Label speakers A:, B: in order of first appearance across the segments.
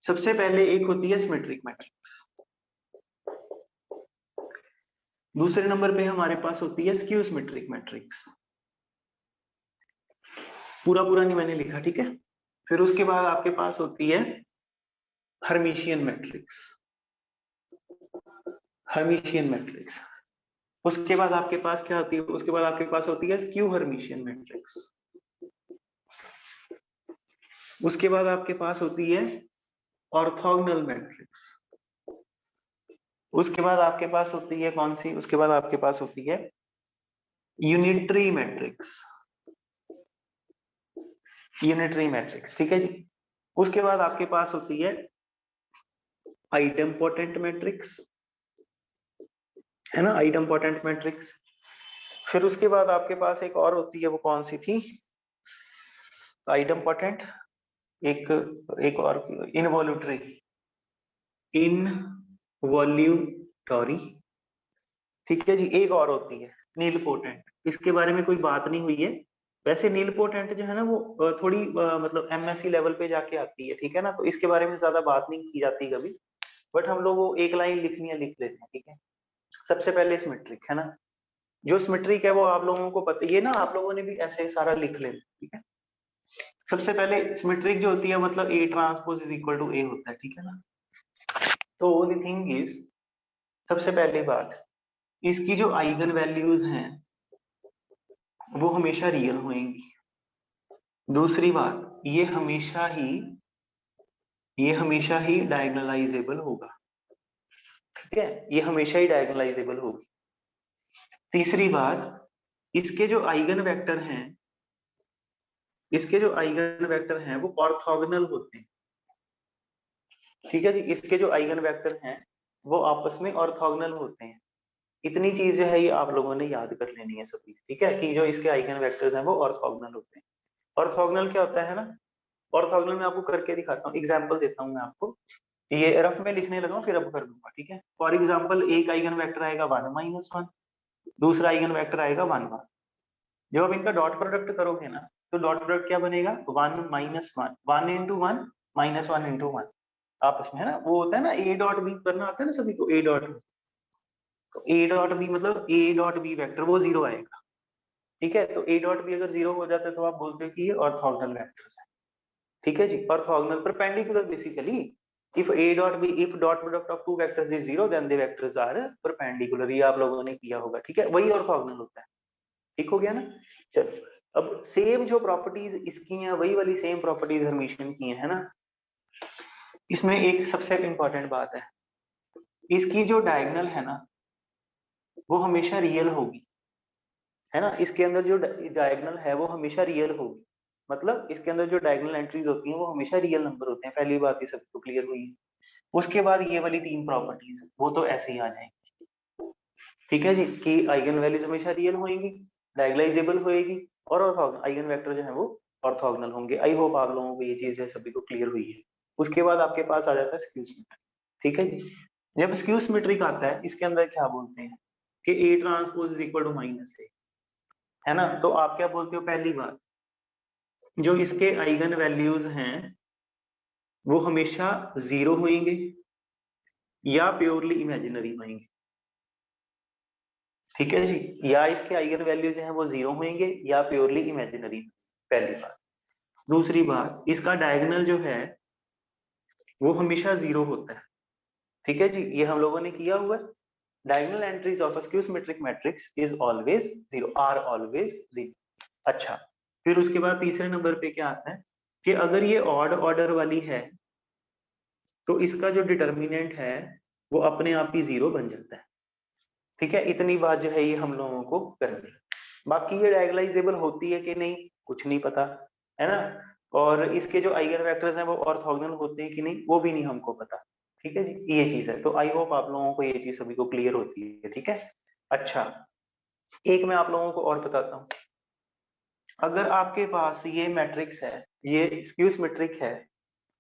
A: सबसे पहले एक होती है सिमेट्रिक मैट्रिक्स, दूसरे नंबर पे हमारे पास होती है स्क्यू सिमेट्रिक मैट्रिक्स। पूरा पूरा नहीं मैंने लिखा, ठीक है। फिर उसके बाद आपके पास होती है हर्मिशियन मैट्रिक्स, हर्मिशियन मैट्रिक्स। उसके बाद आपके पास क्या होती है, उसके बाद आपके पास होती है स्क्यू हर्मिशियन मैट्रिक्स। उसके बाद आपके पास होती है ऑर्थोगोनल मैट्रिक्स। उसके बाद आपके पास होती है कौन सी, उसके बाद आपके पास होती है यूनिटरी मैट्रिक्स, यूनिटरी मैट्रिक्स, ठीक है जी। उसके बाद आपके पास होती है आइडेम्पोटेंट मैट्रिक्स, है ना, आइडेम्पोटेंट मैट्रिक्स। फिर उसके बाद आपके पास एक और होती है, वो कौन सी थी, आइडेम्पोटेंट, एक एक और इनवॉल्यूटरी, इनवॉल्यूटरी, ठीक है जी। एक और होती है नीलपोटेंट, इसके बारे में कोई बात नहीं हुई है। वैसे नीलपोटेंट जो है ना वो थोड़ी मतलब एमएससी लेवल पे जाके आती है, ठीक है ना, तो इसके बारे में ज्यादा बात नहीं की जाती कभी, बट हम लोग वो एक लाइन लिखनी है लिख लेते हैं, ठीक है। सबसे पहले सिमेट्रिक, है ना, जो सिमेट्रिक है वो आप लोगों को पता, ये ना आप लोगों ने भी ऐसे सारा लिख लेना, ठीक है। सबसे पहले सिमेट्रिक जो होती है मतलब A transpose is equal to A होता है, ठीक है ना। तो द थिंग इज, सबसे पहली बात, इसकी जो आइगन वैल्यूज हैं वो हमेशा रियल होंगी। दूसरी बात, ये हमेशा ही डायगोनलाइजेबल होगा, ठीक है, ये हमेशा ही डायगोनलाइजेबल होगी। तीसरी बात, इसके जो आइगन वेक्टर हैं, इसके जो आइगन वेक्टर हैं वो ऑर्थोगोनल होते हैं, ठीक है जी। इसके जो आइगन वेक्टर हैं वो आपस में ऑर्थोगोनल होते हैं। इतनी चीज जो है ये आप लोगों ने याद कर लेनी है सभी, ठीक है, कि जो इसके आइगन वेक्टर्स हैं वो ऑर्थोगोनल होते हैं। ऑर्थोगोनल क्या होता है ना, ऑर्थोगोनल में आपको करके दिखाता हूँ, एग्जाम्पल देता हूँ मैं आपको, ये रफ में लिखने लगा फिर अब कर दूंगा, ठीक है। फॉर एग्जाम्पल एक आइगन वेक्टर आएगा 1 - 1, दूसरा आइगन वेक्टर आएगा 1 1। जब आप इनका डॉट प्रोडक्ट करोगे ना तो डॉट प्रोडक्ट क्या बनेगा, 1 - 1, 1 into 1 - 1 into 1, आपस में, है ना, वो होता है ना ए डॉट बी करना आता है ना सभी को, ए डॉट बी। तो ए डॉट बी मतलब ए डॉट बी वेक्टर वो 0 आएगा, ठीक है। तो ए डॉट बी अगर 0 हो जाता है तो आप बोलते हो कि ये ऑर्थोगोनल वेक्टर्स है, ठीक है जी। Orthogonal perpendicular basically, if A dot B, if dot product of two vectors is 0 then the vectors are perpendicular, ये आप लोगों ने किया होगा, ठीक है, वही ऑर्थोगोनल होता है, ठीक हो गया ना। चलो, अब सेम जो प्रॉपर्टीज इसकी हैं वही वाली सेम प्रॉपर्टीज हर्मिशियन की हैं, है ना। इसमें एक सबसे इंपॉर्टेंट बात है, इसकी जो डायगोनल है ना वो हमेशा रियल होगी, है ना। इसके अंदर जो डायगोनल है वो हमेशा रियल होगी, मतलब इसके अंदर जो डायगोनल एंट्रीज होती हैं वो हमेशा रियल नंबर होते हैं। पहली बात ये सबको क्लियर हुई है। उसके बाद ये वाली 3 प्रॉपर्टीज वो तो ऐसे ही आ जाएंगी, ठीक है जी, कि आइगन वैल्यूज हमेशा रियल होंगी, डायगोनलाइजेबल होएगी, और आइगन वेक्टर जो है वो ऑर्थोगोनल होंगे। आई होप आप लोगों को ये चीज है सभी को क्लियर हुई है। उसके बाद आपके पास आ जाता है स्क्यू सिमेट्रिक, ठीक है जी। जब स्क्यू सिमेट्रिक आता है इसके अंदर क्या बोलते हैं कि A transpose is equal to -a, है ना। तो आप क्या बोलते हो, पहली बात, जो इसके आइगन वैल्यूज हैं वो हमेशा 0 होंगे या प्योरली इमेजिनरी होंगे, ठीक है जी। या इसके आइगन वैल्यूज हैं वो 0 होंगे या प्योरली इमेजिनरी, पहली बात। दूसरी बात, इसका डायगोनल जो है वो हमेशा 0 होता है, ठीक है जी, ये हम लोगों ने किया हुआ है। Diagonal entries of skew symmetric matrix is always 0, are always 0। अच्छा, फिर उसके बाद तीसरे नंबर पे क्या आता है कि अगर ये ऑड ऑर्डर वाली है तो इसका जो डिटर्मिनेंट है वो अपने आप ही 0 बन जाता है, ठीक है। इतनी बात जो है ये हम लोगों को करनी है। बाकी ये डायगोनलाइजेबल होती है कि नहीं कुछ नहीं पता, है ना। और इसके जो आइगन वेक्टर्स हैं वो ऑर्थोगोनल होते हैं कि नहीं वो भी नहीं हमको पता, ठीक है जी, ये चीज है। तो आई होप आप लोगों को ये चीज सभी को क्लियर होती है, ठीक है। अच्छा, एक मैं आप लोगों को और बताता हूँ, अगर आपके पास ये मैट्रिक्स है, ये स्क्यू सिमेट्रिक है,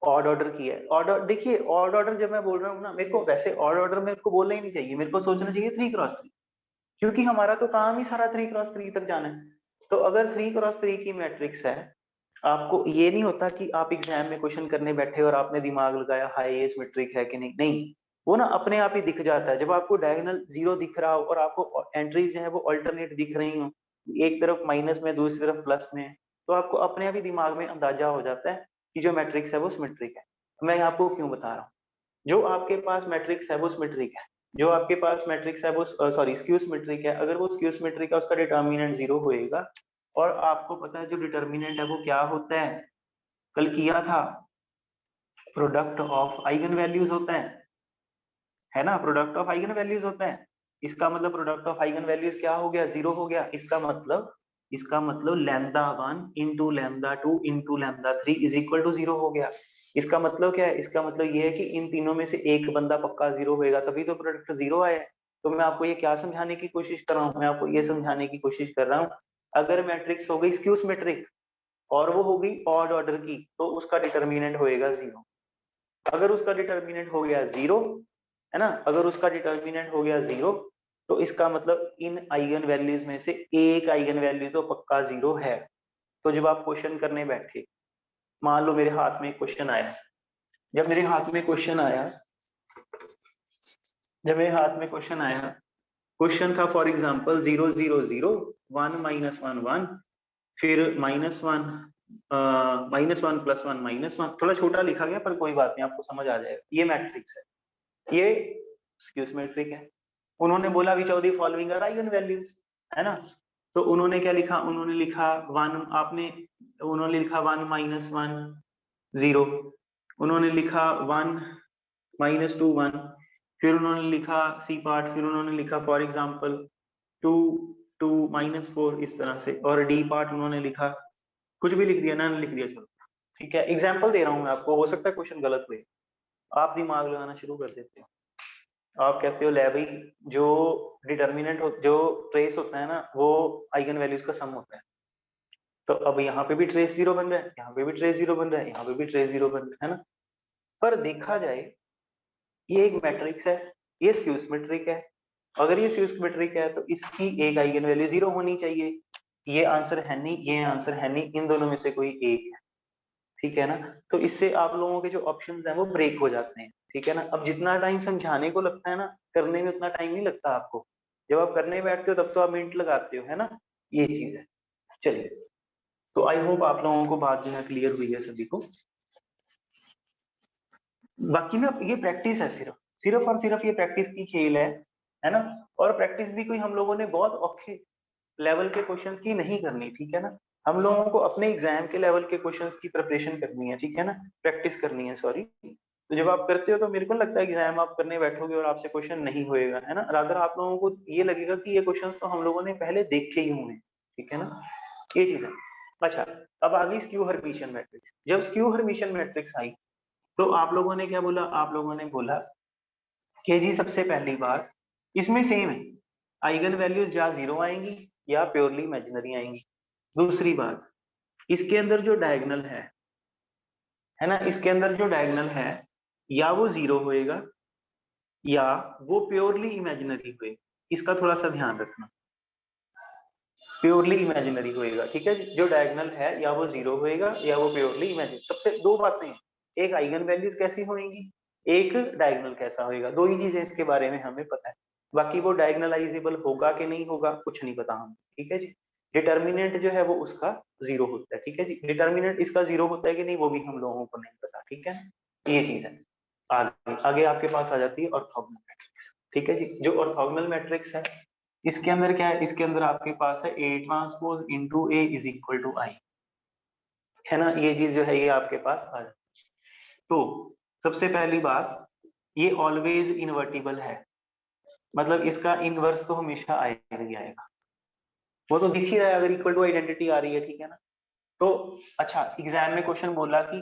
A: ऑड ऑर्डर की है, ऑर्डर देखिए, ऑड ऑर्डर जब मैं बोल रहा हूँ ना, मेरे को वैसे ऑड ऑर्डर मेरे को बोलना ही नहीं चाहिए, मेरे को सोचना चाहिए 3x3, क्योंकि हमारा तो काम ही सारा 3x3 तक जाना है। तो अगर 3x3 की मैट्रिक्स है आपको ये नहीं होता कि आप एग्जाम में क्वेश्चन करने बैठे और आपने दिमाग लगाया हाई ये सिमेट्रिक है कि नहीं, नहीं, वो ना अपने आप ही दिख जाता है। जब आपको डायगोनल जीरो दिख रहा हो और आपको एंट्रीज हैं वो अल्टरनेट दिख रही हो, एक तरफ माइनस में दूसरी तरफ प्लस में, तो आपको अपने आप ही दिमाग में अंदाजा हो जाता है कि जो मैट्रिक्स है वो सिमेट्रिक है। मैं आपको क्यों बता रहा हूँ, जो आपके पास मैट्रिक्स है वो सिमेट्रिक है, जो आपके पास मैट्रिक्स है वो सॉरी स्क्यू सिमेट्रिक है। अगर वो स्क्यू सिमेट्रिक है उसका डिटर्मिनेंट जीरो होएगा। और आपको पता है जो डिटर्मिनेंट है वो क्या होता है, कल किया था, प्रोडक्ट ऑफ आइगन वैल्यूज होता है ना, प्रोडक्ट ऑफ आइगन वैल्यूज होता है। इसका मतलब प्रोडक्ट ऑफ आइगन वैल्यूज क्या हो गया, जीरो हो गया। इसका मतलब lambda one into lambda two into lambda three is equal to zero हो गया। इसका मतलब क्या है, इसका मतलब ये है कि इन तीनों में से एक बंदा पक्का जीरो होएगा, तभी तो प्रोडक्ट जीरो आया है। तो मैं आपको ये क्या समझाने की कोशिश कर रहा हूँ, मैं आपको ये समझाने की कोशिश कर रहा हूँ, अगर मैट्रिक्स हो गई स्क्यू सिमेट्रिक और वो हो गई ऑड ऑर्डर की, तो उसका डिटर्मिनेंट होएगा जीरो। अगर उसका डिटर्मिनेंट हो गया जीरो, है ना, अगर उसका डिटर्मिनेंट हो गया जीरो, तो इसका मतलब इन आइगन वैल्यूज में से एक आइगन वैल्यू तो पक्का जीरो है। तो जब आप क्वेश्चन करने बैठे, मान लो मेरे हाथ में क्वेश्चन आया, जब मेरे हाथ में क्वेश्चन आया, जब मेरे हाथ में क्वेश्चन आया, क्वेश्चन था फॉर एग्जांपल 0 0 0 1 -1 1, फिर -1 -1 +1 -1, थोड़ा छोटा लिखा गया पर कोई बात नहीं, आपको समझ आ जाएगा। ये मैट्रिक्स है, ये स्क्यू सिमेट्रिक है। उन्होंने बोला which of the following are eigen values, है ना, तो उन्होंने क्या लिखा, उन्होंने लिखा 1, आपने उन्होंने लिखा 1 -1 0, उन्होंने लिखा 1 -2 1, फिर उन्होंने लिखा सी पार्ट, फिर उन्होंने लिखा फॉर एग्जांपल 2 2 -4 इस तरह से, और डी पार्ट उन्होंने लिखा, कुछ भी लिख दिया, ना लिख दिया, चलो ठीक है। एग्जाम्पल दे रहा हूँ मैं आपको, हो सकता है क्वेश्चन गलत हुए, आप दिमाग लगाना शुरू कर देते हो। आप कहते हो ले भाई, जो डिटर्मिनेंट जो ट्रेस होता है ना वो आइगन वैल्यूज का सम होता है। तो अब यहाँ पे भी ट्रेस जीरो बन रहा है, यहाँ पे भी ट्रेस जीरो बन रहा है, यहाँ पे भी ट्रेस जीरो बन रहा है ना। पर देखा जाए ये एक मैट्रिक्स है, ये स्क्यू सिमेट्रिक है। अगर ये स्क्यू सिमेट्रिक है तो इसकी एक आइगन वैल्यू जीरो होनी चाहिए। ये आंसर है नहीं, ये आंसर है नहीं, इन दोनों में से कोई एक है, ठीक है ना। तो इससे आप लोगों के जो ऑप्शंस हैं वो ब्रेक हो जाते हैं, ठीक है ना। अब जितना टाइम समझाने को लगता है ना, करने में उतना टाइम नहीं लगता आपको। जब आप करने बैठते हो तब तो आप मिनट लगाते हो, है ना, ये चीज है। चलिए, तो आई होप आप लोगों को बात जो है क्लियर हुई है सभी को। बाकी ना ये प्रैक्टिस है, सिर्फ सिर्फ और सिर्फ ये प्रैक्टिस की खेल है ना। और प्रैक्टिस भी कोई हम लोगों ने बहुत औखे लेवल के क्वेश्चंस की नहीं करनी, ठीक है ना। हम लोगों को अपने एग्जाम के लेवल के क्वेश्चंस की प्रिपरेशन करनी है, ठीक है ना, प्रैक्टिस करनी है, सॉरी। तो जब आप करते हो तो मेरे को लगता है एग्जाम आप करने बैठोगे और आपसे क्वेश्चन नहीं होएगा, है ना, रादर आप लोगों को ये लगेगा कि ये क्वेश्चंस तो हम लोगों ने पहले देखे ही हुए हैं, ठीक है ना, ये चीज है। अच्छा, अब आ गई स्क्यू हर्मिटियन मैट्रिक्स। जब स्क्यू हर्मिटियन मैट्रिक्स आई तो आप लोगों ने क्या बोला, आप लोगों ने बोला कि जी सबसे पहली बार इसमें सेम है, आइगन वैल्यूज या जीरो आएंगी या प्योरली इमेजिनरी आएंगी। दूसरी बात, इसके अंदर जो डायगोनल है ना, इसके अंदर जो डायगोनल है या वो जीरो होएगा या वो प्योरली इमेजिनरी होएगा। इसका थोड़ा सा ध्यान रखना, प्योरली इमेजिनरी होएगा, ठीक है। जो डायगोनल है या वो जीरो होएगा या वो प्योरली इमेजिनरी। सबसे दो बातें हैं, एक आइगन वैल्यूज कैसी होंगी, एक डायगोनल कैसा होएगा, दो ही चीजें इसके बारे में हमें पता है। बाकी वो डायगोनलाइजेबल होगा कि नहीं होगा कुछ नहीं पता हमें, ठीक है जी। डिटर्मिनेंट जो है वो उसका जीरो होता है, ठीक है जी। डिटर्मिनेंट इसका जीरो होता है कि नहीं वो भी हम लोगों को नहीं पता, ठीक है, ये चीज है। आगे आगे आपके पास आ जाती है ऑर्थोगोनल मैट्रिक्स, ठीक है जी। जो ऑर्थोगोनल मैट्रिक्स है इसके अंदर क्या है, इसके अंदर आपके पास है A transpose into A is equal to I, है ना, ये चीज जो है ये आपके पास आ जाती है। तो सबसे पहली बात, ये ऑलवेज इनवर्टिबल है, मतलब इसका इनवर्स तो हमेशा आएगा ही आएगा, वो तो दिख ही रहा है अगर इक्वल टू आइडेंटिटी आ रही है, ठीक है ना। तो अच्छा, एग्जाम में क्वेश्चन बोला कि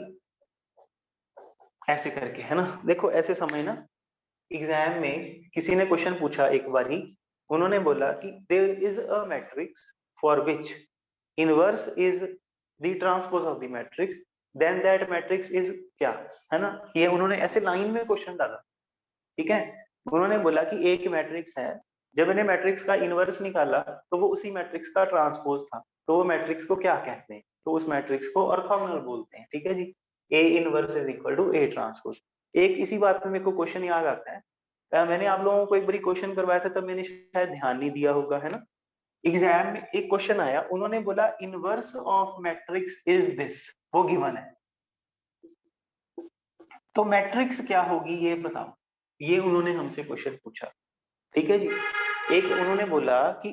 A: ऐसे करके, है ना, देखो ऐसे समझना, एग्जाम में किसी ने क्वेश्चन पूछा एक बार ही, उन्होंने बोला कि there is a matrix for which inverse is the transpose of the matrix, then that matrix is क्या, है ना। ये उन्होंने ऐसे लाइन में क्वेश्चन डाला, ठीक है। उन्होंने बोला कि एक मैट्रिक्स है, जब इन्हें मैट्रिक्स का इनवर्स निकाला तो वो उसी मैट्रिक्स का ट्रांसपोज था, तो वो मैट्रिक्स को क्या कहते हैं। तो उस मैट्रिक्स को ऑर्थोगोनल बोलते हैं। ठीक है जी, A inverse is equal to A transpose. एक इसी बात पे मेरे को क्वेश्चन याद आता है, मैंने आप लोगों को एक बारी क्वेश्चन करवाया था, तब मैंने शायद ध्यान नहीं दिया होगा, है ना। एग्जाम में एक क्वेश्चन आया, उन्होंने बोला inverse of matrix is this, वो गिवन है, तो मैट्रिक्स क्या होगी ये बताओ, ये उन्होंने हमसे क्वेश्चन पूछा। ठीक है जी, एक उन्होंने बोला कि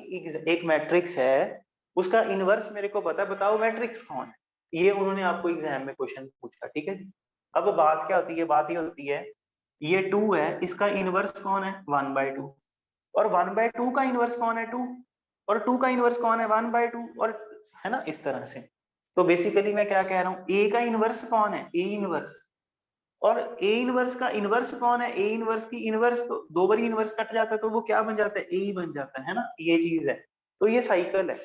A: एक मैट्रिक्स है, उसका इनवर्स मेरे को बताओ मैट्रिक्स कौन है, ये उन्होंने आपको एग्जाम में क्वेश्चन पूछा। ठीक है जी, अब बात क्या होती है, बात ये होती है, ये 2 है, इसका इनवर्स कौन है 1/2, और 1/2 का इनवर्स कौन है 2, और 2 का इनवर्स कौन है 1/2, और है ना इस तरह से। तो बेसिकली मैं क्या कह रहा हूँ, ए का इनवर्स कौन है, ए इनवर्स, और ए इनवर्स का इनवर्स कौन है, ए इनवर्स की इनवर्स, तो दो बार इनवर्स कट जाता है तो वो क्या बन जाता है, ए ही बन जाता है ना, ये चीज है। तो ये साइकिल है,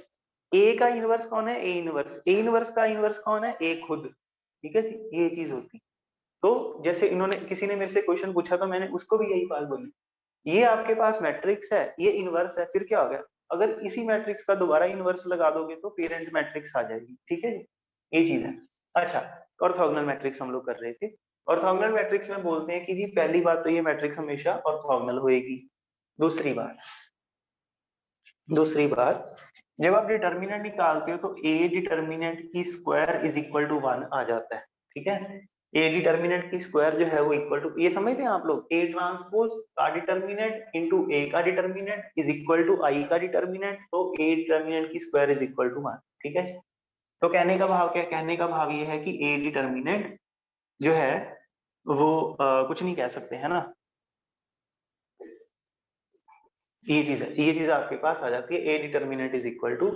A: ए का इनवर्स कौन है, ए इनवर्स, ए इनवर्स का इनवर्स कौन है, ए खुद। ठीक है जी, ये चीज होती। तो जैसे इन्होंने, किसी ने मेरे से क्वेश्चन पूछा तो मैंने उसको भी यही बात बोली, ये आपके पास मैट्रिक्स है, ये इनवर्स है, फिर क्या हो गया, अगर इसी मैट्रिक्स का दोबारा इनवर्स लगा दोगे तो पेरेंट मैट्रिक्स आ जाएगी। ठीक है जी, ये चीज है। अच्छा, ऑर्थोगोनल मैट्रिक्स हम लोग कर रहे थे। ऑर्थोगोनल मैट्रिक्स में बोलते हैं कि जी पहली बात तो ये मैट्रिक्स हमेशा ऑर्थोगोनल होएगी। दूसरी बात जब आप डिटर्मिनेंट निकालते हो तो ए डिटर्मिनेंट की स्क्वायर इज इक्वल टू 1 आ जाता है। ठीक है, ए डिटर्मिनेंट की स्क्वायर जो है वो इक्वल टू, ये समझते हैं आप लोग, ए ट्रांसपोज का डिटर्मिनेंट इनटू ए का डिटर्मिनेंट इज इक्वल टू आई का डिटर्मिनेंट, तो ए डिटर्मिनेंट की स्क्वायर इज इक्वल टू 1। ठीक है, तो कहने का भाव क्या है, कहने का भाव ये है कि ए डिटर्मिनेंट जो है वो कुछ नहीं कह सकते, है ना, ये चीज है, ये चीज आपके पास आ जाती है, A determinant is equal to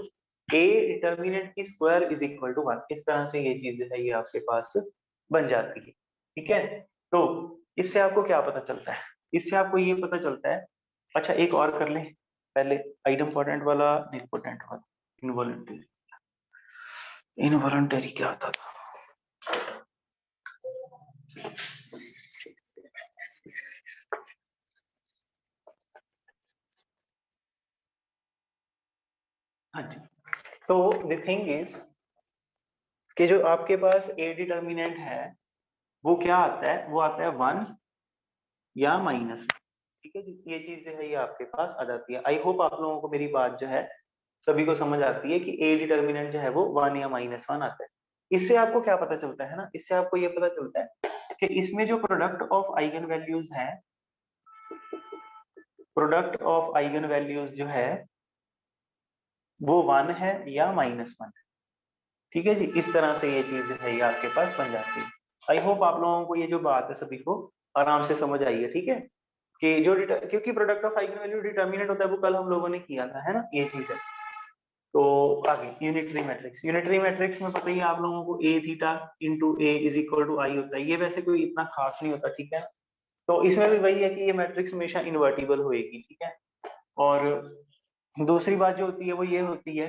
A: A determinant की स्क्वायर इज इक्वल टू 1, इस तरह से ये चीज है ये आपके पास बन जाती है। ठीक है, तो इससे आपको क्या पता चलता है, इससे आपको ये पता चलता है। अच्छा एक और कर लें, पहले आइडम्पोटेंट वाला, इम्पोर्टेंट वाला, इनवॉलंटरी, इनवॉलंटरी क्या आता था, हाँ जी। तो द थिंग इज कि जो आपके पास ए डिटर्मिनेंट है वो क्या आता है, वो आता है 1 या -1। ठीक है जी, ये चीज जो है ये आपके पास आ जाती है। आई होप आप लोगों को मेरी बात जो है सभी को समझ आती है कि ए डिटर्मिनेंट जो है वो 1 या -1 आता है। इससे आपको क्या पता चलता है ना, इससे आपको ये पता चलता है कि इसमें जो प्रोडक्ट ऑफ आइगन वैल्यूज है, प्रोडक्ट ऑफ आइगन वैल्यूज जो है वो 1 है या -1 है। ठीक है जी, इस तरह से ये चीज है ये आपके पास बन जाती है। आई होप आप लोगों को ये जो बात है सभी को आराम से समझ आई है। ठीक है, कि जो क्योंकि product of eigen value determinant होता है वो कल हम लोगों ने किया था, है ना, ये चीज है। तो आगे यूनिटरी मैट्रिक्स, यूनिटरी मैट्रिक्स में पता ही है आप लोगों को A theta into A is equal to I होता है, ये वैसे कोई इतना खास नहीं होता। ठीक है, तो इसमें भी वही है कि ये मैट्रिक्स हमेशा इन्वर्टिबल होएगी। ठीक है, और दूसरी बात जो होती है वो ये होती है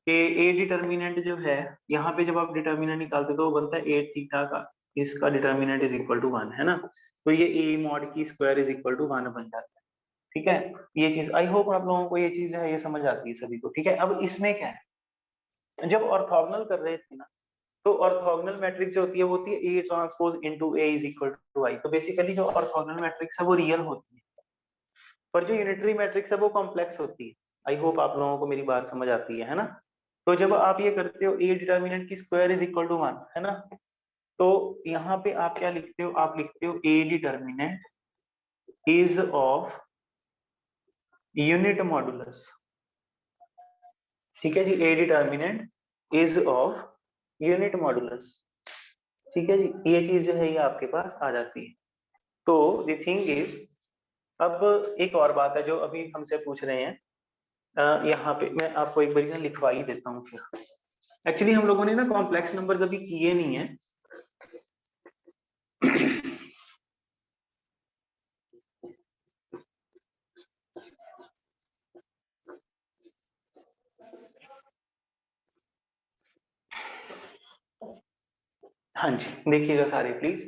A: कि ए डिटर्मिनेंट जो है, यहाँ पे जब आप डिटर्मिनेंट निकालते हो तो वो बनता है ए थीटा का, इसका डिटर्मिनेंट इज इक्वल टू 1, है ना, तो ये ए मॉड की स्क्वायर इज इक्वल टू 1 बन जाता है। ठीक है, ये चीज आई होप आप लोगों को ये चीज है ये समझ आती है सभी को। ठीक है, अब इसमें क्या है, जब ऑर्थोगोनल कर रहे थे ना, तो ऑर्थोगोनल मैट्रिक्स जो होती है वो होती है A transpose into A is equal to I, तो बेसिकली जो ऑर्थोगोनल मैट्रिक्स है वो रियल होती है, पर जो यूनिटरी मैट्रिक्स है वो कॉम्प्लेक्स होती है। आई होप आप लोगों को मेरी बात समझ आती है ना। तो जब आप ये करते हो ए डिटर्मिनेंट की स्क्वायर इज इक्वल टू 1, है ना, तो यहाँ पे आप क्या लिखते हो, आप लिखते हो A determinant is of unit modulus. ठीक है जी, A determinant is of unit modulus. ठीक है जी, ये चीज जो है ये आपके पास आ जाती है। तो द थिंग इज, अब एक और बात है जो अभी हमसे पूछ रहे हैं, यहाँ पे मैं आपको एक बार ना लिखवा ही देता हूँ फिर। एक्चुअली हम लोगों ने ना कॉम्प्लेक्स नंबर्स अभी किए नहीं है। हाँ जी, देखिएगा सारे प्लीज।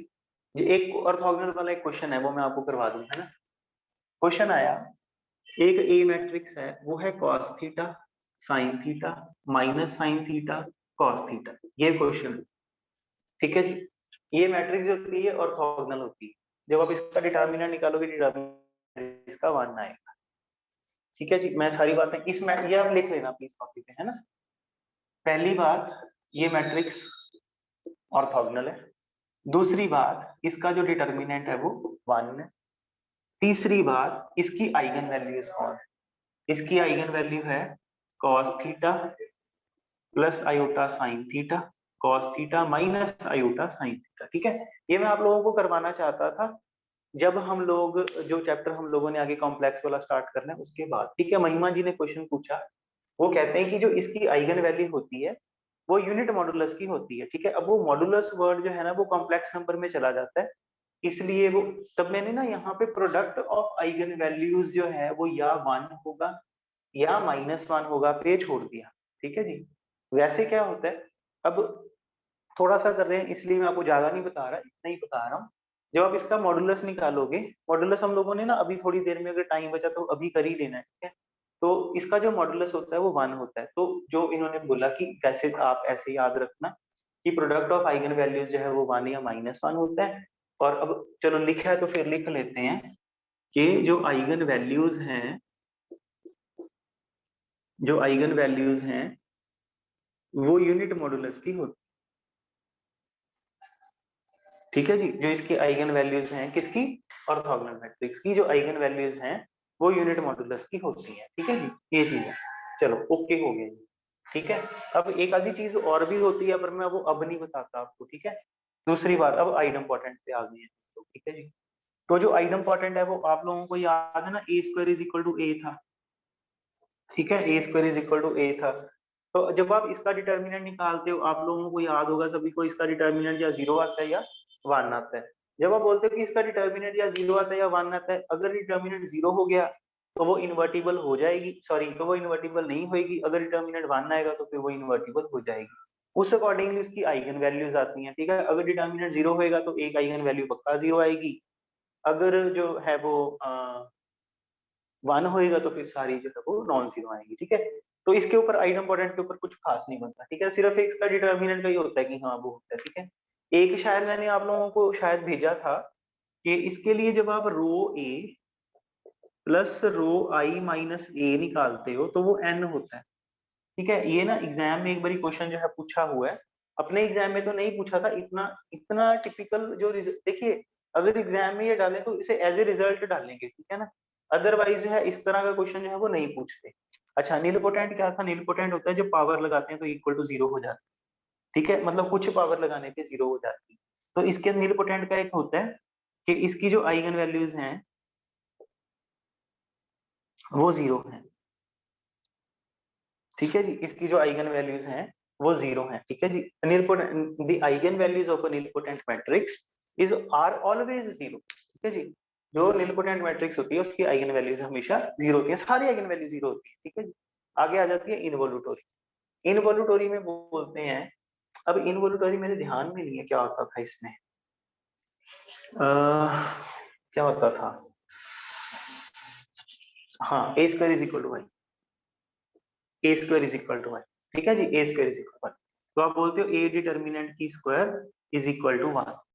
A: एक ऑर्थोगोनल वाला एक क्वेश्चन है वो मैं आपको करवा दूं, है ना। क्वेश्चन आया, एक ए मैट्रिक्स है वो है cos theta, sin theta, minus sin theta, cos theta, ये क्वेश्चन। ठीक है जी, ये मैट्रिक्स होती है ऑर्थोगोनल होती है। जब आप इसका डिटर्मिनेंट निकालोगे, डिटर्मिनेंट इसका 1 आएगा। ठीक है जी, मैं सारी बातें ये आप लिख लेना प्लीज कॉपी पे, है ना। पहली बात, ये मैट्रिक्स ऑर्थोगोनल है। दूसरी बात, इसका जो डिटर्मिनेंट है वो 1 है। तीसरी बात, इसकी आइगन वैल्यूज कौन है? इसकी आइगन वैल्यू है cos theta plus iota sine theta, cos theta minus iota sine theta. ठीक है, ये मैं आप लोगों को करवाना चाहता था जब हम लोग जो चैप्टर हम लोगों ने आगे कॉम्प्लेक्स वाला स्टार्ट करना है उसके बाद। ठीक है, महिमा जी ने क्वेश्चन पूछा, वो कहते हैं कि जो इसकी आइगन वैल्यू होती है वो यूनिट मॉडुलस की होती है। ठीक है, अब वो मॉडुलस वर्ड जो है ना वो कॉम्प्लेक्स नंबर में चला जाता है, इसलिए वो तब मैंने ना यहाँ पे प्रोडक्ट ऑफ आइगन वैल्यूज जो है वो या 1 होगा या -1 होगा पे छोड़ दिया। ठीक है जी, वैसे क्या होता है, अब थोड़ा सा कर रहे हैं इसलिए मैं आपको ज्यादा नहीं बता रहा, इतना ही बता रहा हूँ। जब आप इसका मॉडुलस निकालोगे, मॉडुलस हम लोगों ने ना अभी थोड़ी देर में, अगर टाइम बचा तो अभी कर ही लेना है। ठीक है, तो इसका जो मॉडुलस होता है वो 1 होता है। तो जो इन्होंने बोला कि कैसे, आप ऐसे याद रखना कि प्रोडक्ट ऑफ आइगन वैल्यूज जो है वो 1 या -1 होता है। और अब चलो लिखा है तो फिर लिख लेते हैं कि जो आइगन वैल्यूज हैं, जो आइगन वैल्यूज हैं वो यूनिट मॉडुलस की होती। ठीक है जी, जो इसकी आइगन वैल्यूज हैं किसकी, ऑर्थोगोनल मैट्रिक्स की जो आइगन वैल्यूज हैं वो यूनिट मॉडुलस की होती है। ठीक है जी, ये चीज है। चलो ओके हो गया जी। ठीक है, अब एक आधी चीज और भी होती है पर मैं वो अब नहीं बताता आपको। ठीक है, दूसरी बात, अब आइडम इम्पोर्टेंट पे आ गए हैं। तो ठीक है जी, तो जो आइडम इम्पोर्टेंट है वो आप लोगों को याद है ना, ए स्क्वायर इज इक्वल टू ए था। ठीक है, ए स्क्वायर इज इक्वल टू ए था। तो जब आप इसका डिटर्मिनेंट निकालते हो, आप लोगों को याद होगा सभी को, इसका डिटर्मिनेंट या 0 आता है या 1 आता है। जब आप बोलते हो कि इसका डिटर्मिनेंट या 0 आता है या 1 आता है, अगर डिटर्मिनेंट 0 हो गया तो वो इन्वर्टिबल हो जाएगी, सॉरी तो वो इन्वर्टिबल नहीं होगी। अगर डिटर्मिनेंट 1 आएगा तो फिर वो इन्वर्टिबल हो जाएगी। उस अकॉर्डिंगली उसकी आइगन वैल्यूज आती हैं। ठीक है, अगर डिटर्मिनेंट 0 होएगा तो एक आइगन वैल्यू पक्का 0 आएगी, अगर जो है वो 1 होएगा तो फिर सारी जो है वो नॉन जीरो आएगी। ठीक है, तो इसके ऊपर आइडम इम्पोर्टेंट के ऊपर कुछ खास नहीं बनता। ठीक है, सिर्फ एक इसका डिटर्मिनेंट का ही होता है कि हाँ वो होता है। ठीक है, एक शायद मैंने आप लोगों को शायद भेजा था कि इसके लिए जब आप रो ए प्लस रो आई माइनस ए निकालते हो तो वो एन होता है। ठीक है, ये ना एग्जाम में एक बारी क्वेश्चन जो है पूछा हुआ है, अपने एग्जाम में तो नहीं पूछा था इतना, इतना टिपिकल जो देखिए, अगर एग्जाम में ये डालें तो इसे एज ए रिजल्ट डालेंगे। ठीक है ना, अदरवाइज जो है इस तरह का क्वेश्चन जो है वो नहीं पूछते। अच्छा, नीलपोटेंट क्या था? नीलपोटेंट होता है जो पावर लगाते हैं तो इक्वल टू 0 हो जाता है। ठीक है, मतलब कुछ पावर लगाने पे 0 हो जाती है। तो इसके नीलपोटेंट का एक होता है कि इसकी जो आइगन वैल्यूज हैं वो 0 है। ठीक है जी, इसकी जो आइगन वैल्यूज हैं वो 0 है। ठीक है जी, nilpotent the eigen values of a nilpotent matrix is are always 0। ठीक है जी, जो नीलपोटेंट मैट्रिक्स होती है उसकी आइगन वैल्यूज हमेशा 0 होती है, सारी आइगन वैल्यू 0 होती है। ठीक है जी, आगे आ जाती है इनवोल्यूटरी। इनवोल्यूटरी में वो बोलते हैं, अब इनवोल्यूटरी मेरे ध्यान में नहीं है क्या होता था इसमें, क्या होता था, हाँ A square is equal to Y, A square is equal to Y. ठीक है जी, A square is equal to Y. तो आप बोलते हो ए डिटर्मिनेंट की स्क्वायर इज इक्वल टू 1।